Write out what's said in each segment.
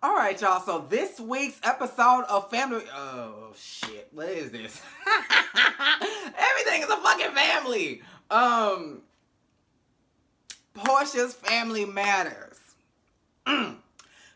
All right, y'all. So this week's episode of Family... Oh, shit. What is this? Everything is a fucking family. Porsha's Family Matters.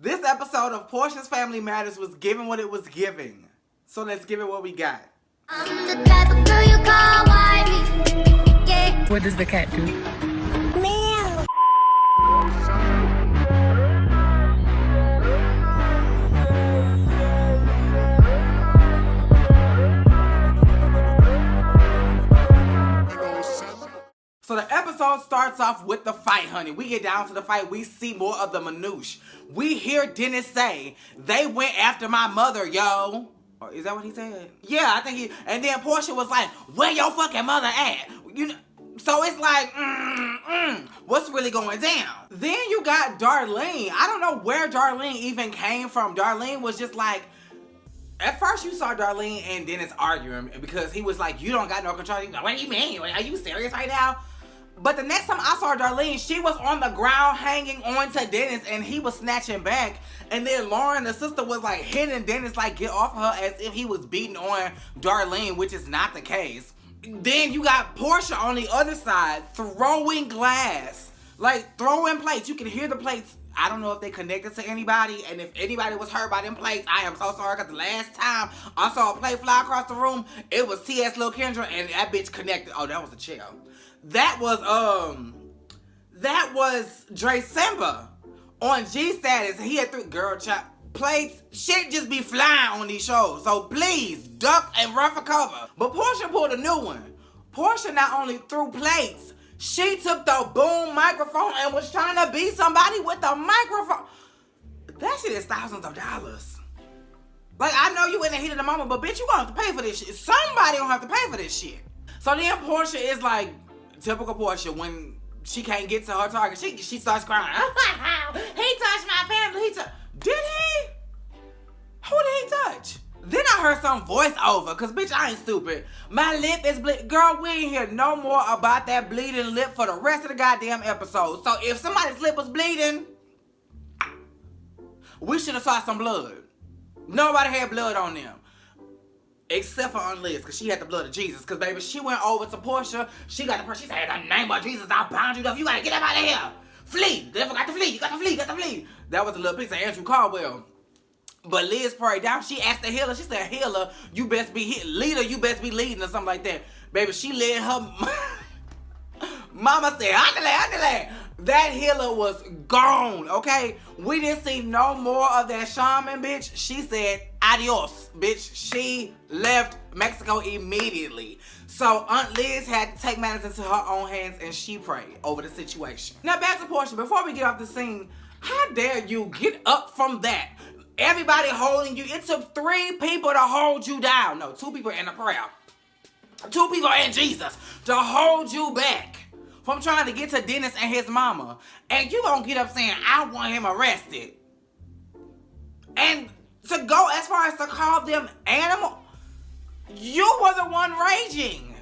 This episode of Porsha's Family Matters was given what it was giving. So let's give it what we got. I'm the type of girl you call wifey. Yeah. What does the cat do? Meow. So the episode starts off with the fight, honey. We get down to the fight. We see more of the minutiae. We hear Dennis say, they went after my mother, yo. Or is that what he said? Yeah, I think he... And then Porsha was like, where your fucking mother at? You know... So it's like, what's really going down? Then you got Darlene. I don't know where Darlene even came from. Darlene was just like... At first, you saw Darlene and Dennis arguing because he was like, you don't got no control. He was like, what do you mean? Are you serious right now? But the next time I saw Darlene, she was on the ground hanging on to Dennis and he was snatching back. And then Lauren, the sister, was like hitting Dennis like get off her as if he was beating on Darlene, which is not the case. Then you got Porsha on the other side throwing glass, like throwing plates. You can hear the plates. I don't know if they connected to anybody, and if anybody was hurt by them plates, I am so sorry, because the last time I saw a plate fly across the room, it was T.S. Lil Kendra, and that bitch connected. Oh, that was a chair. That was Dre Simba on G Status. He had three girl child plates. Shit just be flying on these shows, so please duck and run for cover. But Porsha pulled a new one. Porsha not only threw plates, she took the boom microphone and was trying to beat somebody with the microphone. That shit is thousands of dollars. Like, I know you in the heat of the moment, but bitch, you gonna have to pay for this shit. Somebody gonna have to pay for this shit. So then Porsha is like, typical Porsha, when she can't get to her target, she starts crying. He touched my family. Did he? Who did he touch? Then I heard some voiceover, cause bitch, I ain't stupid. My lip is bleeding. Girl, we ain't hear no more about that bleeding lip for the rest of the goddamn episode. So if somebody's lip was bleeding, we should have saw some blood. Nobody had blood on them. Except for Aunt Liz, cause she had the blood of Jesus. Cause baby, she went over to Porsha. She got the person. She said, in the name of Jesus, I'll bound you up. You gotta get up out of here. Flee. They forgot to flee. You got to flee. You got to flee. That was a little piece of Andrew Caldwell. But Liz prayed down. She asked the healer. She said, healer, you best be leader. You best be leading or something like that. Baby, she led her. Mama said, andale. That healer was gone, okay? We didn't see no more of that shaman, bitch. She said, adios, bitch. She left Mexico immediately. So Aunt Liz had to take matters into her own hands and she prayed over the situation. Now back to Porsha. Before we get off the scene, how dare you get up from that? Everybody holding you. It took 3 people to hold you down. No, 2 people in a prayer. 2 people and Jesus to hold you back from trying to get to Dennis and his mama. And you gonna get up saying, I want him arrested. And to go as far as to call them animal, you were the one raging.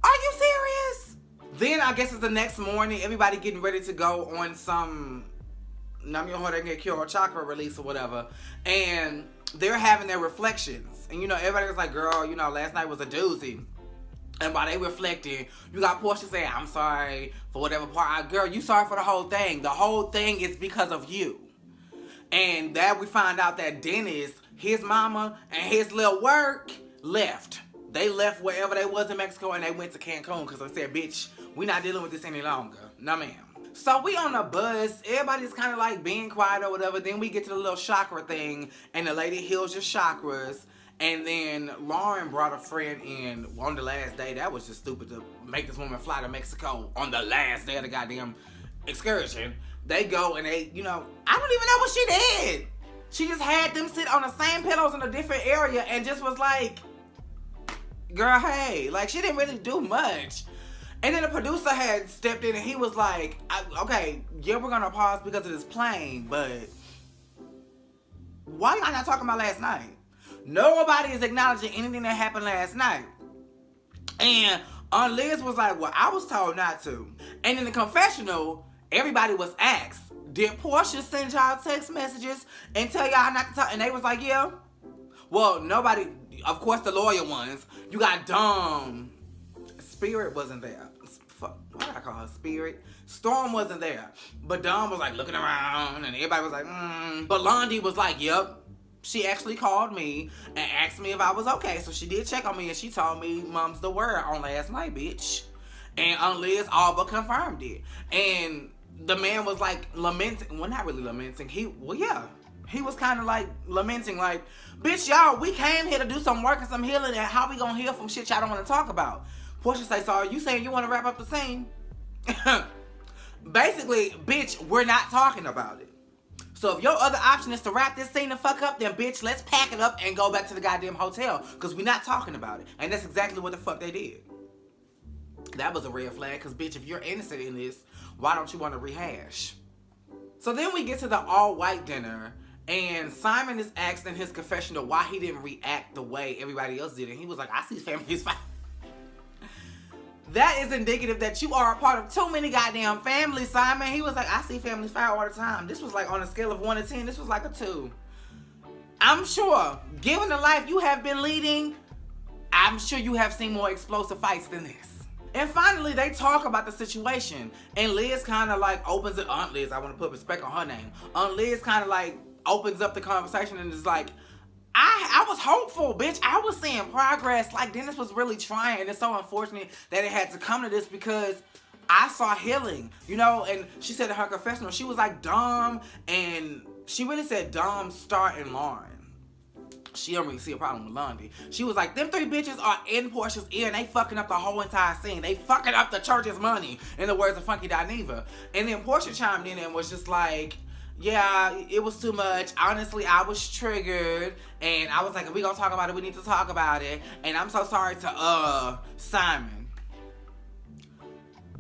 Are you serious? Then I guess it's the next morning, everybody getting ready to go on some Nam Your Heart and Get Cured chakra release or whatever. And they're having their reflections. And you know, everybody was like, girl, you know, last night was a doozy. And while they reflecting, you got Porsha saying, I'm sorry for whatever part. Girl, you sorry for the whole thing. The whole thing is because of you. And that we find out that Dennis, his mama, and his little work left. They left wherever they was in Mexico and they went to Cancun because they said, bitch, we not dealing with this any longer. No, ma'am. So we on the bus, everybody's kind of like being quiet or whatever. Then we get to the little chakra thing and the lady heals your chakras. And then Lauren brought a friend in on the last day. That was just stupid to make this woman fly to Mexico on the last day of the goddamn excursion. They go and they, you know, I don't even know what she did. She just had them sit on the same pillows in a different area and just was like, girl, hey. Like, she didn't really do much. And then the producer had stepped in and he was like, okay, yeah, we're going to pause because of this plane, but why y'all not talking about last night? Nobody is acknowledging anything that happened last night. And Aunt Liz was like, well, I was told not to. And in the confessional, everybody was asked, did Porsha send y'all text messages and tell y'all not to talk? And they was like, yeah. Well, nobody, of course the loyal ones. You got Dom. Spirit wasn't there. Fuck, what did I call her? Spirit? Storm wasn't there. But Dom was like looking around and everybody was like, But Londi was like, yep. She actually called me and asked me if I was okay. So she did check on me and she told me mom's the word on last night, bitch. And Liz all but confirmed it. And the man was like lamenting. Well, not really lamenting. He was kind of like lamenting, like, bitch, y'all, we came here to do some work and some healing, and how we gonna heal from shit y'all don't want to talk about? Porsha say, so are you saying you want to wrap up the scene? Basically, bitch, we're not talking about it. So if your other option is to wrap this scene the fuck up, then bitch, let's pack it up and go back to the goddamn hotel, because we're not talking about it. And that's exactly what the fuck they did. That was a red flag, because bitch, if you're innocent in this, why don't you want to rehash? So then we get to the all-white dinner, and Simon is asked in his confessional why he didn't react the way everybody else did. And he was like, I see families fight. That is indicative that you are a part of too many goddamn families, Simon. He was like, I see families fight all the time. This was like on a scale of 1 to 10, this was like a 2. I'm sure, given the life you have been leading, I'm sure you have seen more explosive fights than this. And finally, they talk about the situation. And Liz kind of like opens it, Aunt Liz, I want to put respect on her name. Aunt Liz kind of like opens up the conversation and is like, I was hopeful, bitch. I was seeing progress. Like, Dennis was really trying. And it's so unfortunate that it had to come to this because I saw healing, you know? And she said in her confessional, she was like Dom, and she really said Dom, Star, and Lauren. She don't really see a problem with Londi. She was like, them 3 bitches are in Porsha's ear and they fucking up the whole entire scene. They fucking up the church's money, in the words of Funky Dineva. And then Porsha chimed in and was just like, yeah, it was too much. Honestly, I was triggered. And I was like, if we gonna talk about it, we need to talk about it. And I'm so sorry to, Simon.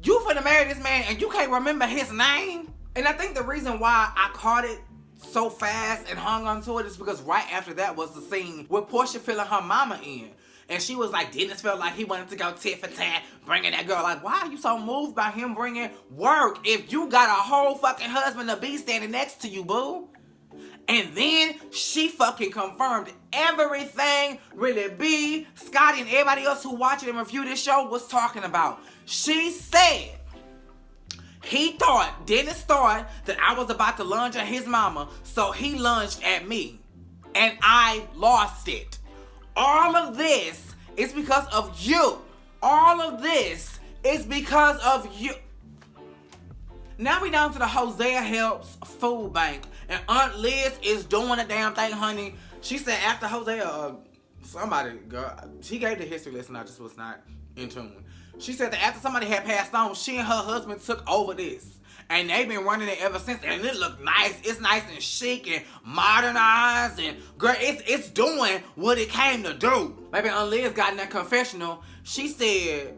You finna marry this man and you can't remember his name? And I think the reason why I caught it so fast and hung on to it is because right after that was the scene with Porsha filling her mama in. And she was like, Dennis felt like he wanted to go tit for tat, bringing that girl. Like, why are you so moved by him bringing work if you got a whole fucking husband to be standing next to you, boo? And then she fucking confirmed everything really B, Scotty, and everybody else who watching and review this show was talking about. She said, Dennis thought that I was about to lunge at his mama, so he lunged at me. And I lost it. All of this is because of you. All of this is because of you. Now we down to the Hosea Helps Food Bank. And Aunt Liz is doing a damn thing, honey. She said after Hosea, somebody, girl, she gave the history lesson, I just was not in tune. She said that after somebody had passed on, she and her husband took over this. And they've been running it ever since. And it looked nice. It's nice and chic and modernized. And girl, it's doing what it came to do. Maybe Aunt Liz got in that confessional. She said,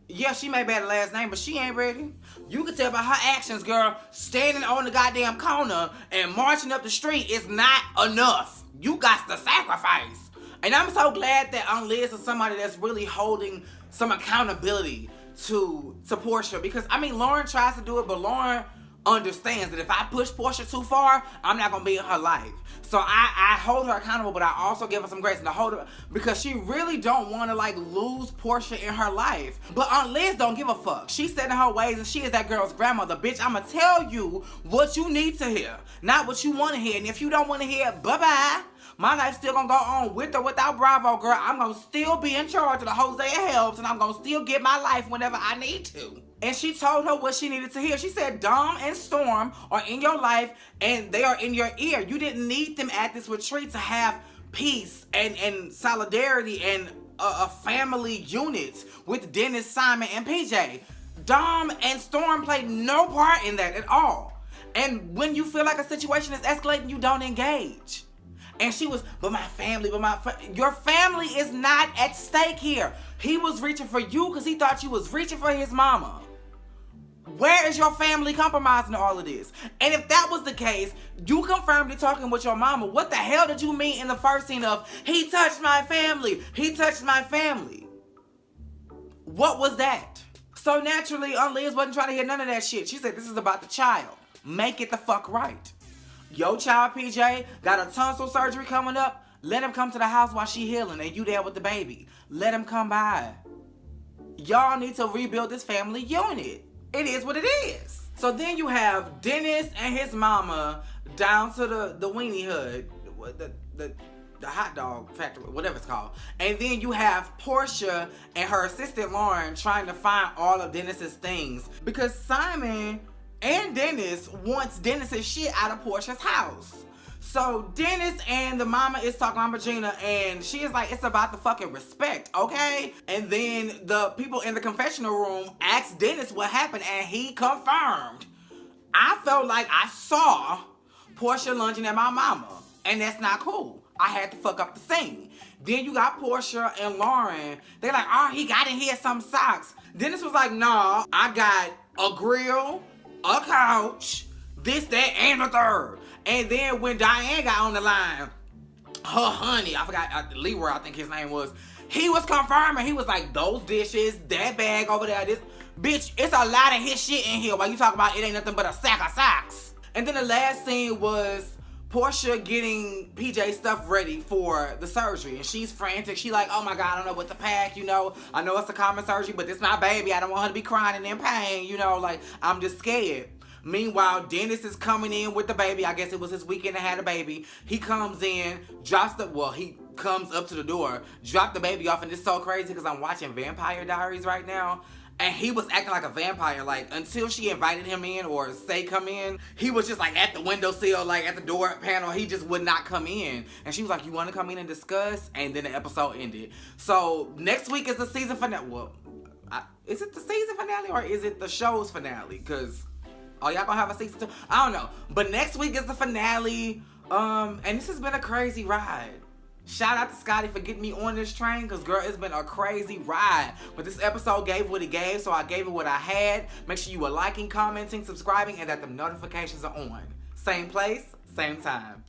yeah, she may bear the last name, but she ain't ready. You can tell by her actions, girl. Standing on the goddamn corner and marching up the street is not enough. You got to sacrifice. And I'm so glad that Aunt Liz is somebody that's really holding some accountability to Porsha, because I mean Lauren tries to do it, but Lauren understands that if I push Porsha too far, I'm not gonna be in her life. So I hold her accountable, but I also give her some grace and I hold her because she really don't want to like lose Porsha in her life. But Aunt Liz don't give a fuck. She's set in her ways and she is that girl's grandmother. Bitch, I'ma tell you what you need to hear, not what you want to hear. And if you don't want to hear, bye-bye. My life's still gonna go on with or without Bravo, girl. I'm gonna still be in charge of the Hosea Helps, and I'm gonna still get my life whenever I need to. And she told her what she needed to hear. She said, Dom and Storm are in your life, and they are in your ear. You didn't need them at this retreat to have peace and solidarity and a family unit with Dennis, Simon, and PJ. Dom and Storm played no part in that at all. And when you feel like a situation is escalating, you don't engage. And she was, your family is not at stake here. He was reaching for you because he thought you was reaching for his mama. Where is your family compromising all of this? And if that was the case, you confirmed it talking with your mama. What the hell did you mean in the first scene of, he touched my family, he touched my family? What was that? So naturally, Liz wasn't trying to hear none of that shit. She said, this is about the child. Make it the fuck right. Your child, PJ, got a tonsil surgery coming up. Let him come to the house while she healing and you there with the baby. Let him come by. Y'all need to rebuild this family unit. It is what it is. So then you have Dennis and his mama down to the weenie hood, the hot dog factory, whatever it's called. And then you have Porsha and her assistant Lauren trying to find all of Dennis's things because Simon and Dennis wants Dennis's shit out of Porsha's house. So Dennis and the mama is talking to Regina and she is like, it's about the fucking respect, okay? And then the people in the confessional room asked Dennis what happened and he confirmed. I felt like I saw Porsha lunging at my mama and that's not cool. I had to fuck up the scene. Then you got Porsha and Lauren. They're like, oh, he got in here some socks. Dennis was like, nah, I got a grill, a couch, this, that, and the third. And then when Diane got on the line, her honey, I forgot, Leroy, I think his name was, he was confirming. He was like, those dishes, that bag over there, this. Bitch, it's a lot of his shit in here while you talk about it ain't nothing but a sack of socks. And then the last scene was Porsha getting PJ stuff ready for the surgery. And she's frantic. She like, oh my God, I don't know what to pack, you know. I know it's a common surgery, but this my baby. I don't want her to be crying and in pain, you know. Like, I'm just scared. Meanwhile, Dennis is coming in with the baby. I guess it was his weekend to have a baby. He comes in, he comes up to the door, dropped the baby off, and it's so crazy because I'm watching Vampire Diaries right now. And he was acting like a vampire, like, until she invited him in or say come in, he was just like at the windowsill, like at the door panel, he just would not come in. And she was like, you want to come in and discuss? And then the episode ended. So next week is the season finale. Well, is it the season finale or is it the show's finale? Because, oh, y'all gonna have a season 2? I don't know. But next week is the finale. And this has been a crazy ride. Shout out to Scotty for getting me on this train because, girl, it's been a crazy ride. But this episode gave what it gave, so I gave it what I had. Make sure you are liking, commenting, subscribing, and that the notifications are on. Same place, same time.